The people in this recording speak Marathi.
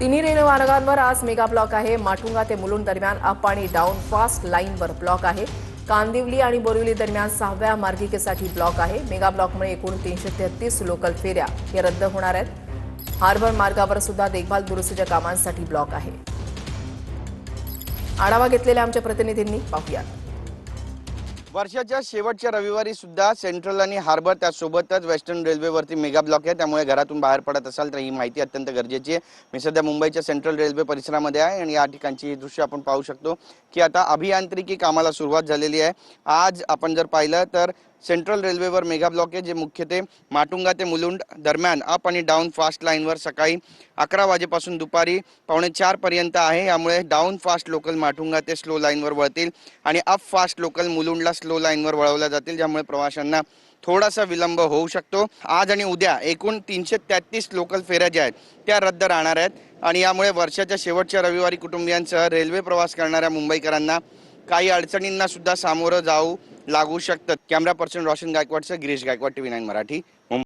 तिन्ही रेल्वेमार्गांवर आज मेगा ब्लॉक आहे। माटुंगा ते मुलुंड दरम्यान अप आणि डाऊन फास्ट लाईनवर ब्लॉक आहे। कांदिवली आणि बोरिवली दरम्यान 6व्या मार्गिकेसाठी ब्लॉक आहे। मेगा ब्लॉकमुळे एकूण 333 लोकल फेऱ्या हे रद्द होणार आहेत। हार्बर मार्गावर सुद्धा देखभाल दुरुस्तीच्या कामांसाठी ब्लॉक आहे। आढावा घेतलेल्या आमच्या प्रतिनिधींनी पाहूया। वर्षाच्या शेवटच्या रविवारी सुद्धा सेंट्रल आणि हार्बर त्यासोबतच वेस्टर्न रेल्वेवरती मेगा ब्लॉक आहे। त्यामुळे घरातून बाहेर पडत असाल तर ही माहिती अत्यंत गरजेची आहे। मी सध्या मुंबईच्या सेंट्रल रेल्वे परिसरामध्ये आहे आणि या ठिकाणची दृश्य आपण पाहू शकतो की आता अभियांत्रिकी कामाला सुरुवात झालेली आहे। आज आपण जर पाहिलं तर सेंट्रल रेल्वेवर मेगा ब्लॉक आहे, जे मुख्यत्वे माटुंगा ते मुलुंड दरम्यान अप आणि डाऊन फास्ट लाईनवर सकाळी 11 वाजेपासून दुपारी 3:45 पर्यंत आहे। यामुळे डाऊन फास्ट लोकल माटुंगा ते स्लो लाईनवर वळतील आणि अप फास्ट लोकल मुलुंडला स्लो लाईनवर वळवल्या जातील, ज्यामुळे प्रवाशांना थोडासा विलंब होऊ शकतो। आज आणि उद्या एकूण 333 लोकल फेऱ्या ज्या आहेत त्या रद्द राहणार आहेत आणि यामुळे वर्षाच्या शेवटच्या रविवारी कुटुंबियांसह रेल्वे प्रवास करणाऱ्या मुंबईकरांना काही अडचणींना सुद्धा सामोरं जाऊ लागू शकतं। कॅमेरा पर्सन रोशन गायकवाडसह गिरीश गायकवाड, TV9 मराठी, मुंबई।